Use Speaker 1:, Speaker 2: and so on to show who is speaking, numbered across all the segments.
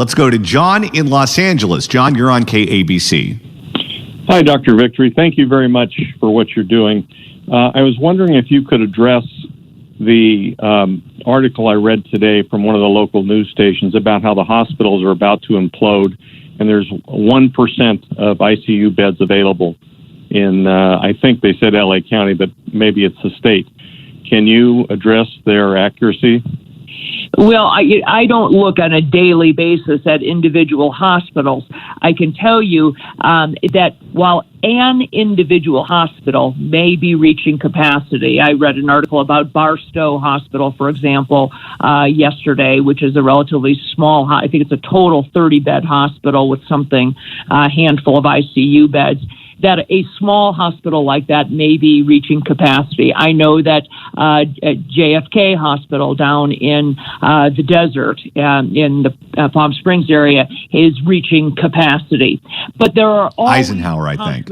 Speaker 1: Let's go to John in Los Angeles. John, you're on KABC.
Speaker 2: Hi, Dr. Victory. Thank you very much for what you're doing. I was wondering if you could address the article I read today from one of the local news stations about how the hospitals are about to implode, and there's 1% of ICU beds available in, I think they said LA County, but maybe it's the state. Can you address their accuracy?
Speaker 3: Well, I don't look on a daily basis at individual hospitals. I can tell you that while an individual hospital may be reaching capacity, I read an article about Barstow Hospital, for example, yesterday, which is a relatively small, I think it's a total 30-bed hospital with something, a handful of ICU beds, that a small hospital like that may be reaching capacity. I know that JFK Hospital down in the desert, in the Palm Springs area, is reaching capacity. But there are always
Speaker 1: Eisenhower, I think.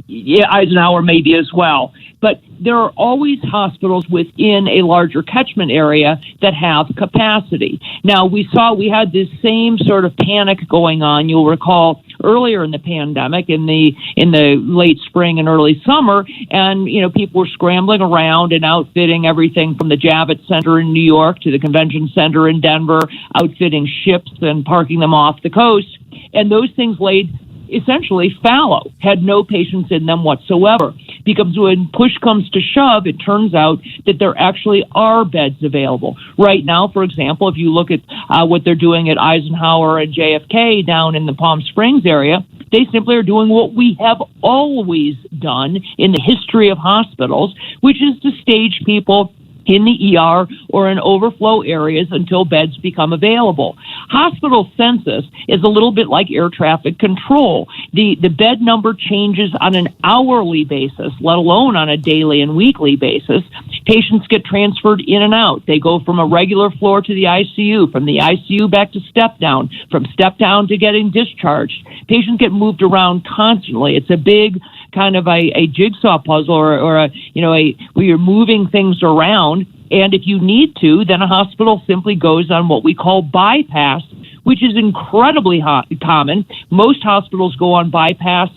Speaker 3: Yeah, Eisenhower maybe as well. But there are always hospitals within a larger catchment area that have capacity. Now, we had this same sort of panic going on, you'll recall, earlier in the pandemic, in the late spring and early summer, and people were scrambling around and outfitting everything from the Javits Center in New York to the Convention Center in Denver, outfitting ships and parking them off the coast. And those things laid essentially fallow, had no patients in them whatsoever. Because when push comes to shove, it turns out that there actually are beds available. Right now, for example, if you look at what they're doing at Eisenhower and JFK down in the Palm Springs area, they simply are doing what we have always done in the history of hospitals, which is to stage people in the ER or in overflow areas until beds become available. Hospital census is a little bit like air traffic control. The bed number changes on an hourly basis, let alone on a daily and weekly basis. Patients get transferred in and out. They go from a regular floor to the ICU, from the ICU back to step down, from step down to getting discharged. Patients get moved around constantly. It's a big kind of a jigsaw puzzle or where you're moving things around. And if you need to, then a hospital simply goes on what we call bypass, which is incredibly common. Most hospitals go on bypass,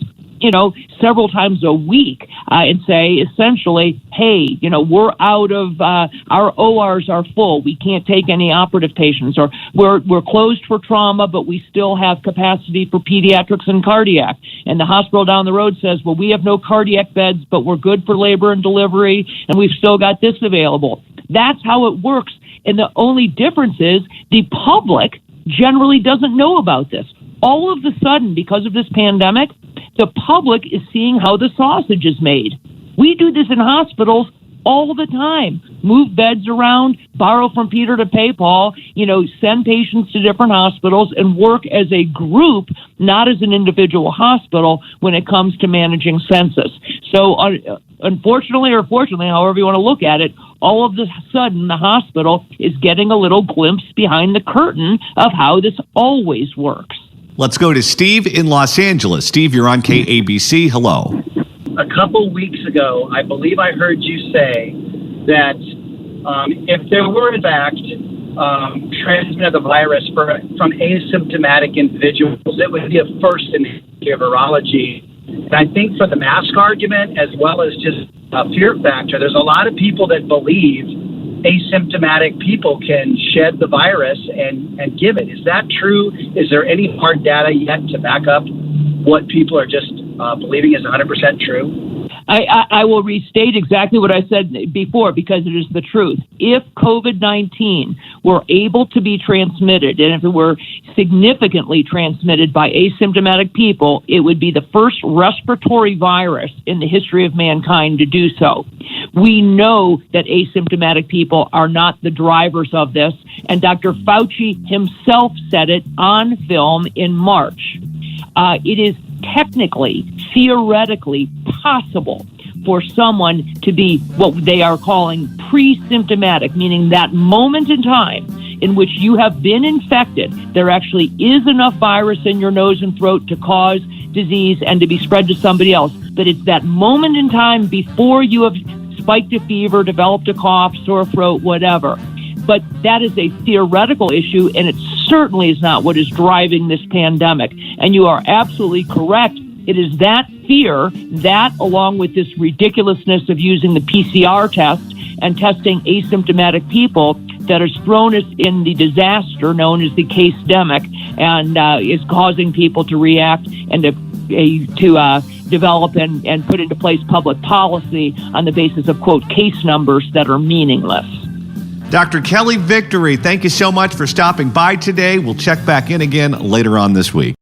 Speaker 3: several times a week and say essentially, hey, we're out of, our ORs are full. We can't take any operative patients, or we're closed for trauma, but we still have capacity for pediatrics and cardiac. And the hospital down the road says, well, we have no cardiac beds, but we're good for labor and delivery, and we've still got this available. That's how it works. And the only difference is the public generally doesn't know about this. All of a sudden, because of this pandemic, the public is seeing how the sausage is made. We do this in hospitals all the time. Move beds around, borrow from Peter to pay Paul, send patients to different hospitals and work as a group, not as an individual hospital when it comes to managing census. So unfortunately or fortunately, however you want to look at it, all of a sudden the hospital is getting a little glimpse behind the curtain of how this always works.
Speaker 1: Let's go to Steve in Los Angeles. Steve, you're on KABC. Hello.
Speaker 4: A couple weeks ago, I believe I heard you say that if there were, in fact, transmission of the virus from asymptomatic individuals, it would be a first in virology. And I think for the mask argument, as well as just a fear factor, there's a lot of people that believe asymptomatic people can shed the virus and give it. Is that true? Is there any hard data yet to back up what people are just believing is 100% true?
Speaker 3: I will restate exactly what I said before because it is the truth. If COVID-19 were able to be transmitted, and if it were significantly transmitted by asymptomatic people, it would be the first respiratory virus in the history of mankind to do so. We know that asymptomatic people are not the drivers of this, and Dr. Fauci himself said it on film in March. It is technically, theoretically possible for someone to be what they are calling pre-symptomatic, meaning that moment in time in which you have been infected, there actually is enough virus in your nose and throat to cause disease and to be spread to somebody else. But it's that moment in time before you have spiked a fever, developed a cough, sore throat, whatever. But that is a theoretical issue, and it's certainly is not what is driving this pandemic. And you are absolutely correct. It is that fear, that along with this ridiculousness of using the PCR test and testing asymptomatic people, that has thrown us in the disaster known as the case-demic, and is causing people to react and to develop and put into place public policy on the basis of, quote, case numbers that are meaningless.
Speaker 1: Dr. Kelly Victory, thank you so much for stopping by today. We'll check back in again later on this week.